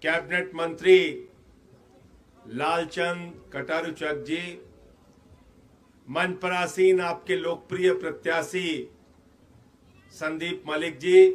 Cabinet मंत्री लालचंद कटारुचक जी, मंच पर आसीन आपके लोकप्रिय प्रत्याशी संदीप मलिक जी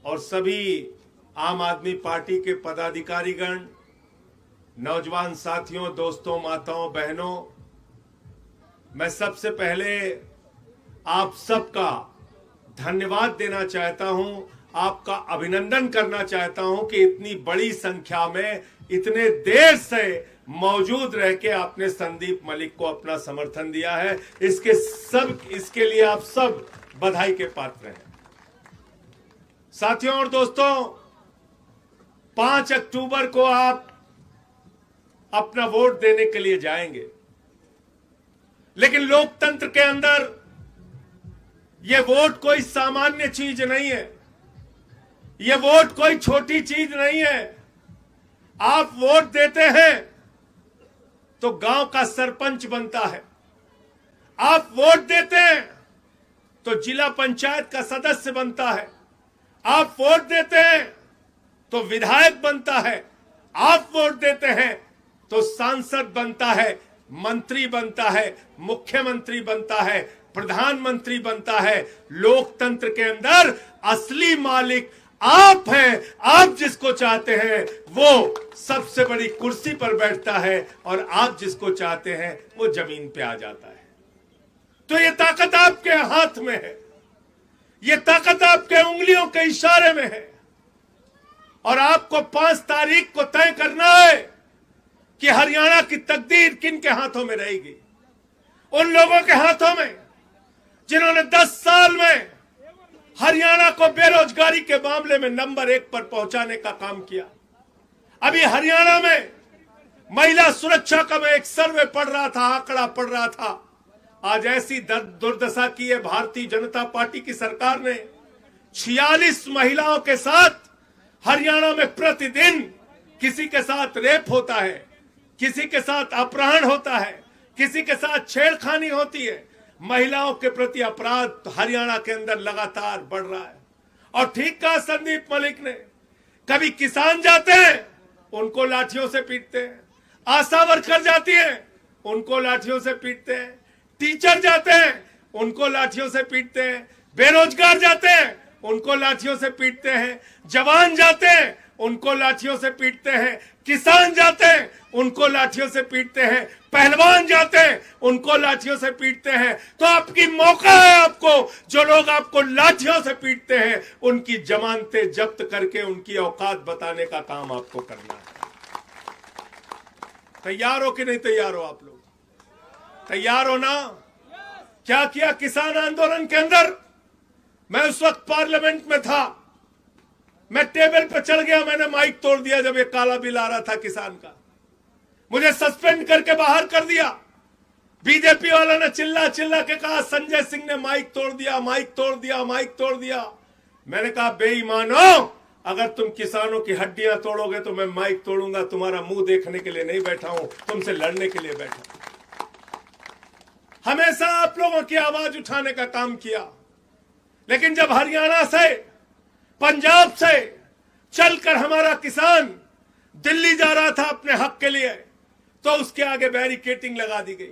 और सभी आम आदमी पार्टी के पदाधिकारीगण, नौजवान साथियों, दोस्तों, माताओं, बहनों, मैं सबसे पहले आप सबका धन्यवाद देना चाहता हूं, आपका अभिनंदन करना चाहता हूं कि इतनी बड़ी संख्या में इतने देर से मौजूद रह के आपने संदीप मलिक को अपना समर्थन दिया है। इसके लिए आप सब बधाई के पात्र हैं। साथियों और दोस्तों, 5 अक्टूबर को आप अपना वोट देने के लिए जाएंगे, लेकिन लोकतंत्र के अंदर यह वोट कोई सामान्य चीज नहीं है, यह वोट कोई छोटी चीज नहीं है। आप वोट देते हैं तो गांव का सरपंच बनता है, आप वोट देते हैं तो जिला पंचायत का सदस्य बनता है, आप वोट देते हैं तो विधायक बनता है, आप वोट देते हैं तो सांसद बनता है, मंत्री बनता है, मुख्यमंत्री बनता है, प्रधानमंत्री बनता है। लोकतंत्र के अंदर असली मालिक आप हैं। आप जिसको चाहते हैं वो सबसे बड़ी कुर्सी पर बैठता है और आप जिसको चाहते हैं वो जमीन पे आ जाता है। तो ये ताकत आपके हाथ में है, ये ताकत आपके उंगलियों के इशारे में है। और आपको 5 तारीख को तय करना है कि हरियाणा की तकदीर किन के हाथों में रहेगी। उन लोगों के हाथों में जिन्होंने 10 साल में हरियाणा को बेरोजगारी के मामले में नंबर 1 पर पहुंचाने का काम किया। अभी हरियाणा में महिला सुरक्षा का मैं एक सर्वे पढ़ रहा था, आंकड़ा पढ़ रहा था। आज ऐसी दुर्दशा की है भारतीय जनता पार्टी की सरकार ने, 46 महिलाओं के साथ हरियाणा में प्रतिदिन किसी के साथ रेप होता है, किसी के साथ अपहरण होता है, किसी के साथ छेड़खानी होती है। महिलाओं के प्रति अपराध हरियाणा के अंदर लगातार बढ़ रहा है। और ठीक कहा संदीप मलिक ने, कभी किसान जाते हैं उनको लाठियों से पीटते हैं, आशा वर्कर जाती है उनको लाठियों से पीटते हैं, टीचर जाते हैं उनको लाठियों से पीटते हैं, बेरोजगार जाते हैं उनको लाठियों से पीटते हैं, जवान जाते हैं उनको लाठियों से पीटते हैं, किसान जाते हैं उनको लाठियों से पीटते हैं, पहलवान जाते हैं उनको लाठियों से पीटते हैं। तो आपकी मौका है, आपको जो लोग आपको लाठियों से पीटते हैं उनकी जमानतें जब्त करके उनकी औकात बताने का काम आपको करना है। तैयार हो कि नहीं तैयार हो? आप लोग तैयार हो ना? क्या किया किसान आंदोलन के अंदर? मैं उस वक्त पार्लियामेंट में था, मैं टेबल पर चढ़ गया, मैंने माइक तोड़ दिया जब ये काला बिल आ रहा था किसान का, मुझे सस्पेंड करके बाहर कर दिया। बीजेपी वाला ने चिल्ला चिल्ला के कहा संजय सिंह ने माइक तोड़ दिया, माइक तोड़ दिया, माइक तोड़ दिया। मैंने कहा बेईमानो, अगर तुम किसानों की हड्डियां तोड़ोगे तो मैं माइक तोड़ूंगा। तुम्हारा मुंह देखने के लिए नहीं बैठा हूं, तुमसे लड़ने के लिए बैठा हूं। हमेशा आप लोगों की आवाज उठाने का काम किया, लेकिन जब हरियाणा से, पंजाब से चलकर हमारा किसान दिल्ली जा रहा था अपने हक के लिए, तो उसके आगे बैरिकेडिंग लगा दी गई,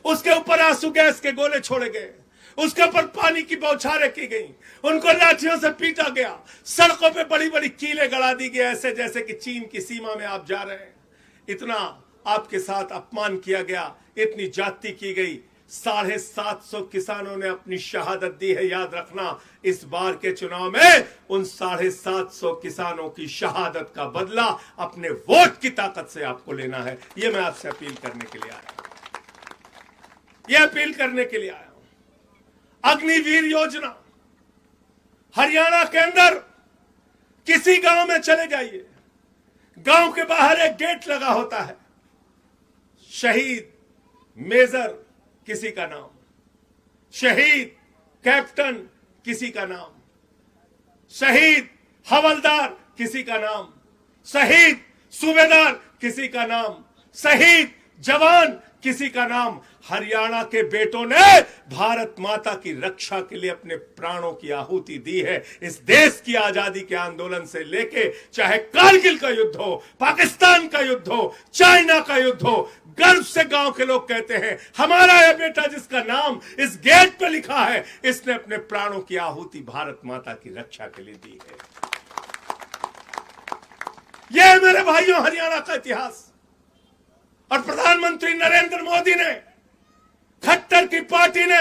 उसके ऊपर आंसू गैस के गोले छोड़े गए, उसके ऊपर पानी की बौछारें की गई, उनको लाठियों से पीटा गया, सड़कों पे बड़ी बड़ी कीलें गड़ा दी गई, ऐसे जैसे कि चीन की सीमा में आप जा रहे हैं। इतना आपके साथ अपमान किया गया, इतनी जाति की गई। 750 किसानों ने अपनी शहादत दी है। याद रखना, इस बार के चुनाव में उन 750 किसानों की शहादत का बदला अपने वोट की ताकत से आपको लेना है। यह मैं आपसे अपील करने के लिए आया हूं, यह अपील करने के लिए आया हूं। अग्निवीर योजना, हरियाणा के अंदर किसी गांव में चले जाइए, गांव के बाहर एक गेट लगा होता है, शहीद मेजर किसी का नाम, शहीद कैप्टन किसी का नाम, शहीद हवलदार किसी का नाम, शहीद सूबेदार किसी का नाम, शहीद जवान किसी का नाम। हरियाणा के बेटों ने भारत माता की रक्षा के लिए अपने प्राणों की आहुति दी है। इस देश की आजादी के आंदोलन से लेके चाहे कारगिल का युद्ध हो, पाकिस्तान का युद्ध हो, चाइना का युद्ध हो, गर्व से गांव के लोग कहते हैं हमारा यह बेटा जिसका नाम इस गेट पे लिखा है, इसने अपने प्राणों की आहुति भारत माता की रक्षा के लिए दी है। यह मेरे भाइयों हरियाणा का इतिहास। और प्रधानमंत्री नरेंद्र मोदी ने, खट्टर की पार्टी ने,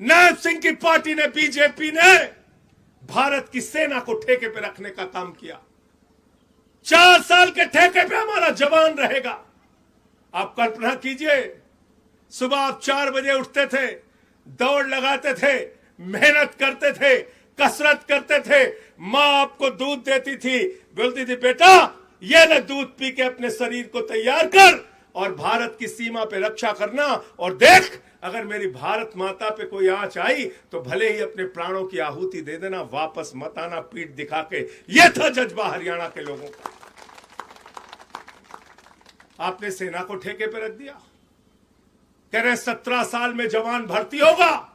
नायब सिंह की पार्टी ने, बीजेपी ने भारत की सेना को ठेके पे रखने का काम किया। 4 साल के ठेके पे हमारा जवान रहेगा। आप कल्पना कीजिए, सुबह आप 4 बजे उठते थे, दौड़ लगाते थे, मेहनत करते थे, कसरत करते थे, मां आपको दूध देती थी, बोलती थी बेटा ये ले दूध पी के अपने शरीर को तैयार कर और भारत की सीमा पे रक्षा करना। और देख अगर मेरी भारत माता पे कोई आंच आई तो भले ही अपने प्राणों की आहुति दे देना, वापस मत आना पीठ दिखा के। यह था जज्बा हरियाणा के लोगों का। आपने सेना को ठेके पे रख दिया। कह रहे 17 साल में जवान भर्ती होगा,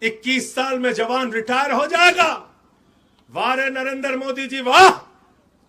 21 साल में जवान रिटायर हो जाएगा। वाह रे नरेंद्र मोदी जी वाह,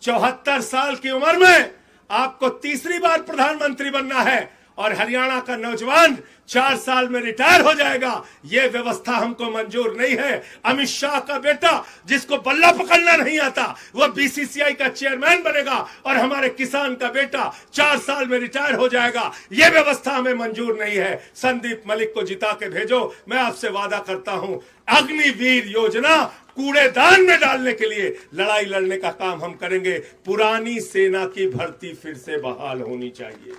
74 साल की उम्र में आपको तीसरी बार प्रधानमंत्री बनना है और हरियाणा का नौजवान 4 साल में रिटायर हो जाएगा। यह व्यवस्था हमको मंजूर नहीं है। अमित शाह का बेटा जिसको बल्ला पकड़ना नहीं आता वह बीसीसीआई का चेयरमैन बनेगा और हमारे किसान का बेटा 4 साल में रिटायर हो जाएगा। यह व्यवस्था हमें मंजूर नहीं है। संदीप मलिक को जिता के भेजो। मैं आपसे वादा करता हूं अग्निवीर योजना कूड़ेदान में डालने के लिए लड़ाई लड़ने का काम हम करेंगे। पुरानी सेना की भर्ती फिर से बहाल होनी चाहिए।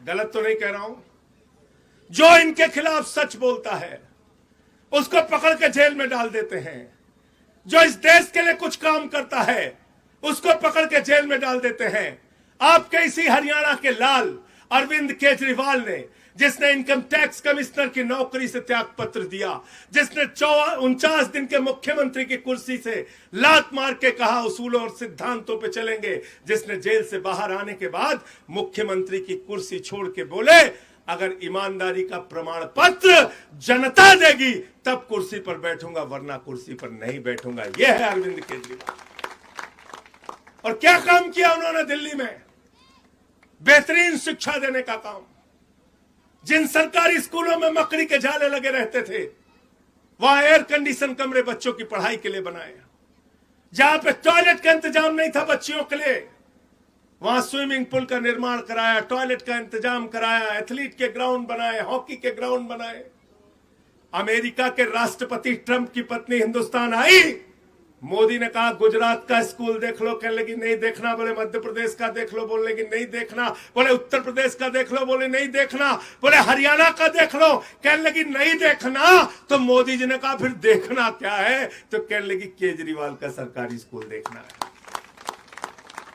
गलत तो नहीं कह रहा हूं। जो इनके खिलाफ सच बोलता है उसको पकड़ के जेल में डाल देते हैं। जो इस देश के लिए कुछ काम करता है उसको पकड़ के जेल में डाल देते हैं। आपके इसी हरियाणा के लाल अरविंद केजरीवाल ने, जिसने इनकम टैक्स कमिश्नर की नौकरी से त्याग पत्र दिया, जिसने 49 दिन के मुख्यमंत्री की कुर्सी से लात मार के कहा उसूलों और सिद्धांतों पे चलेंगे, जिसने जेल से बाहर आने के बाद मुख्यमंत्री की कुर्सी छोड़ के बोले अगर ईमानदारी का प्रमाण पत्र जनता देगी तब कुर्सी पर बैठूंगा वरना कुर्सी पर नहीं बैठूंगा। यह है अरविंद केजरीवाल। और क्या काम किया उन्होंने दिल्ली में? बेहतरीन शिक्षा देने का काम। जिन सरकारी स्कूलों में मकड़ी के जाले लगे रहते थे वहां एयर कंडीशन कमरे बच्चों की पढ़ाई के लिए बनाए। जहां पे टॉयलेट का इंतजाम नहीं था बच्चियों के लिए वहां स्विमिंग पूल का निर्माण कराया, टॉयलेट का इंतजाम कराया, एथलीट के ग्राउंड बनाए, हॉकी के ग्राउंड बनाए। अमेरिका के राष्ट्रपति ट्रंप की पत्नी हिंदुस्तान आई, मोदी ने कहा गुजरात का स्कूल देख लो, कहने लगी नहीं देखना। बोले मध्य प्रदेश का देख लो, बोलने की नहीं देखना। बोले उत्तर प्रदेश का देख लो, बोले नहीं देखना। बोले हरियाणा का देख लो, कहने लगी नहीं देखना। तो मोदी जी ने कहा फिर देखना क्या है? तो कहने लगी केजरीवाल का सरकारी स्कूल देखना है।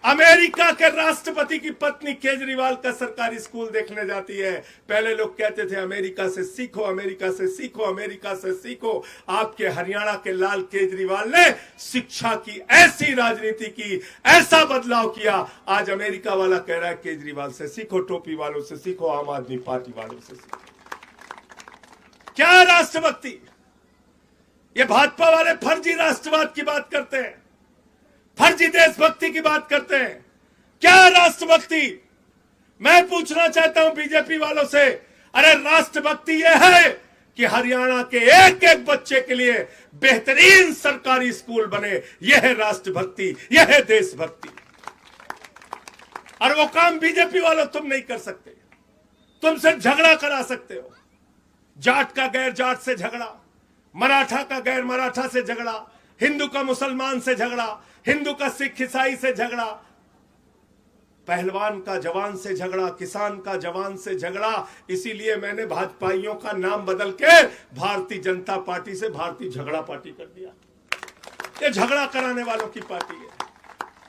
अमेरिका के राष्ट्रपति की पत्नी केजरीवाल का सरकारी स्कूल देखने जाती है। पहले लोग कहते थे अमेरिका से सीखो, अमेरिका से सीखो, अमेरिका से सीखो। आपके हरियाणा के लाल केजरीवाल ने शिक्षा की ऐसी राजनीति की, ऐसा बदलाव किया। आज अमेरिका वाला कह रहा है केजरीवाल से सीखो, टोपी वालों से सीखो, आम आदमी पार्टी वालों से सीखो। क्या राष्ट्रभक्ति? ये भाजपा वाले फर्जी राष्ट्रवाद की बात करते हैं, फर्जी देशभक्ति की बात करते हैं। क्या राष्ट्रभक्ति? मैं पूछना चाहता हूं बीजेपी वालों से, अरे राष्ट्रभक्ति यह है कि हरियाणा के एक एक बच्चे के लिए बेहतरीन सरकारी स्कूल बने। यह है राष्ट्रभक्ति, यह है देशभक्ति। और वो काम बीजेपी वालों तुम नहीं कर सकते। तुम सिर्फ झगड़ा करा सकते हो। जाट का गैर जाट से झगड़ा, मराठा का गैर मराठा से झगड़ा, हिंदू का मुसलमान से झगड़ा, हिंदू का सिख ईसाई से झगड़ा, पहलवान का जवान से झगड़ा, किसान का जवान से झगड़ा। इसीलिए मैंने भाजपाइयों का नाम बदल के भारतीय जनता पार्टी से भारतीय झगड़ा पार्टी कर दिया। ये झगड़ा कराने वालों की पार्टी है।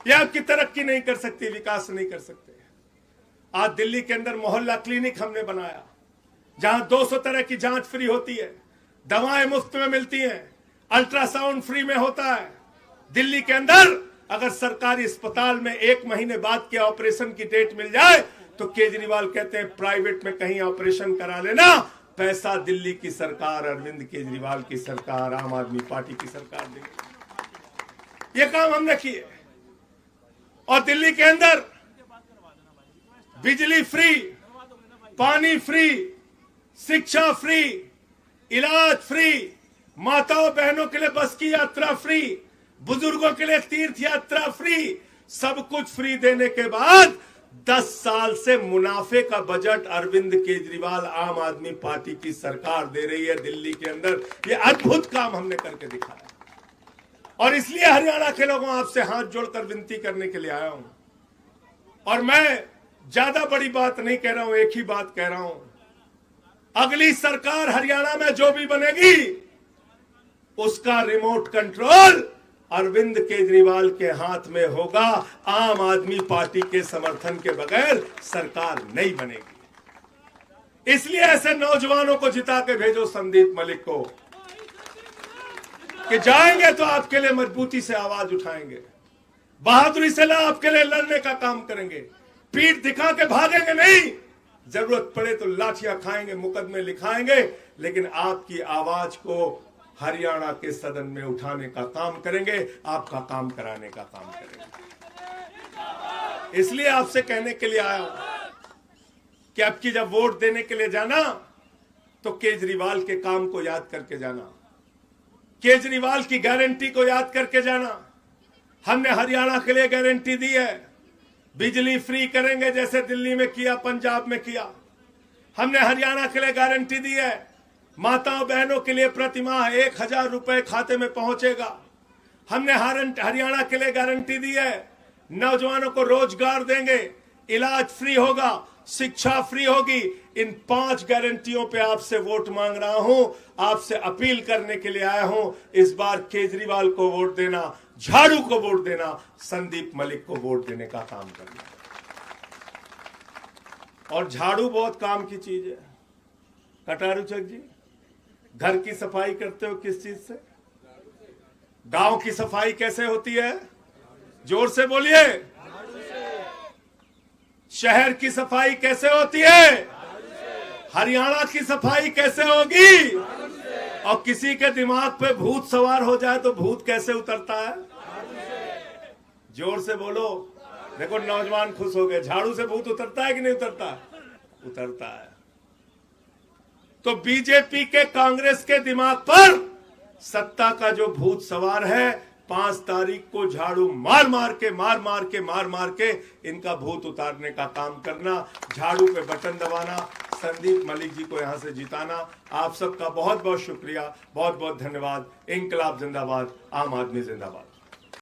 ये आपकी तरक्की नहीं कर सकती, विकास नहीं कर सकते। आज दिल्ली के अंदर मोहल्ला क्लिनिक हमने बनाया जहां 200 तरह की जांच फ्री होती है, दवाएं मुफ्त में मिलती हैं, अल्ट्रासाउंड फ्री में होता है। दिल्ली के अंदर अगर सरकारी अस्पताल में 1 महीने बाद के ऑपरेशन की डेट मिल जाए तो केजरीवाल कहते हैं प्राइवेट में कहीं ऑपरेशन करा लेना, पैसा दिल्ली की सरकार, अरविंद केजरीवाल की सरकार, आम आदमी पार्टी की सरकार देगी। ये काम हमने किए। और दिल्ली के अंदर बिजली फ्री, पानी फ्री, शिक्षा फ्री, इलाज फ्री, माताओं बहनों के लिए बस की यात्रा फ्री, बुजुर्गों के लिए तीर्थ यात्रा फ्री, सब कुछ फ्री देने के बाद 10 साल से मुनाफे का बजट अरविंद केजरीवाल आम आदमी पार्टी की सरकार दे रही है दिल्ली के अंदर। ये अद्भुत काम हमने करके दिखाया और इसलिए हरियाणा के लोगों आपसे हाथ जोड़कर विनती करने के लिए आया हूं। और मैं ज्यादा बड़ी बात नहीं कह रहा हूं, एक ही बात कह रहा हूं, अगली सरकार हरियाणा में जो भी बनेगी उसका रिमोट कंट्रोल अरविंद केजरीवाल के हाथ में होगा। आम आदमी पार्टी के समर्थन के बगैर सरकार नहीं बनेगी। इसलिए ऐसे नौजवानों को जिता के भेजो संदीप मलिक को, कि जाएंगे तो आपके लिए मजबूती से आवाज उठाएंगे, बहादुरी से आपके लिए लड़ने का काम करेंगे, पीठ दिखा के भागेंगे नहीं, जरूरत पड़े तो लाठियां खाएंगे, मुकदमे लिखाएंगे, लेकिन आपकी आवाज को हरियाणा के सदन में उठाने का काम करेंगे, आपका काम कराने का काम करेंगे। इसलिए आपसे कहने के लिए आया हूं कि आपकी जब वोट देने के लिए जाना तो केजरीवाल के काम को याद करके जाना, केजरीवाल की गारंटी को याद करके जाना। हमने हरियाणा के लिए गारंटी दी है, बिजली फ्री करेंगे जैसे दिल्ली में किया, पंजाब में किया। हमने हरियाणा के लिए गारंटी दी है, माताओं बहनों के लिए प्रतिमाह 1000 रुपए खाते में पहुंचेगा। हमने हरियाणा के लिए गारंटी दी है, नौजवानों को रोजगार देंगे, इलाज फ्री होगा, शिक्षा फ्री होगी। इन 5 गारंटियों पे आपसे वोट मांग रहा हूं, आपसे अपील करने के लिए आया हूं। इस बार केजरीवाल को वोट देना, झाड़ू को वोट देना, संदीप मलिक को वोट देने का काम करना। और झाड़ू बहुत काम की चीज है। कटारू चक जी, घर की सफाई करते हो किस चीज से? गांव की सफाई कैसे होती है? जोर से बोलिए। शहर की सफाई कैसे होती है? हरियाणा की सफाई कैसे होगी? और किसी के दिमाग पे भूत सवार हो जाए तो भूत कैसे उतरता है? जोर से बोलो। देखो नौजवान खुश हो गए। झाड़ू से भूत उतरता है कि नहीं उतरता? उतरता है। तो बीजेपी के, कांग्रेस के दिमाग पर सत्ता का जो भूत सवार है, 5 तारीख को झाड़ू मार मार के इनका भूत उतारने का काम करना, झाड़ू पे बटन दबाना, संदीप मलिक जी को यहां से जिताना। आप सबका बहुत बहुत शुक्रिया, बहुत बहुत धन्यवाद। इंकलाब जिंदाबाद, आम आदमी जिंदाबाद।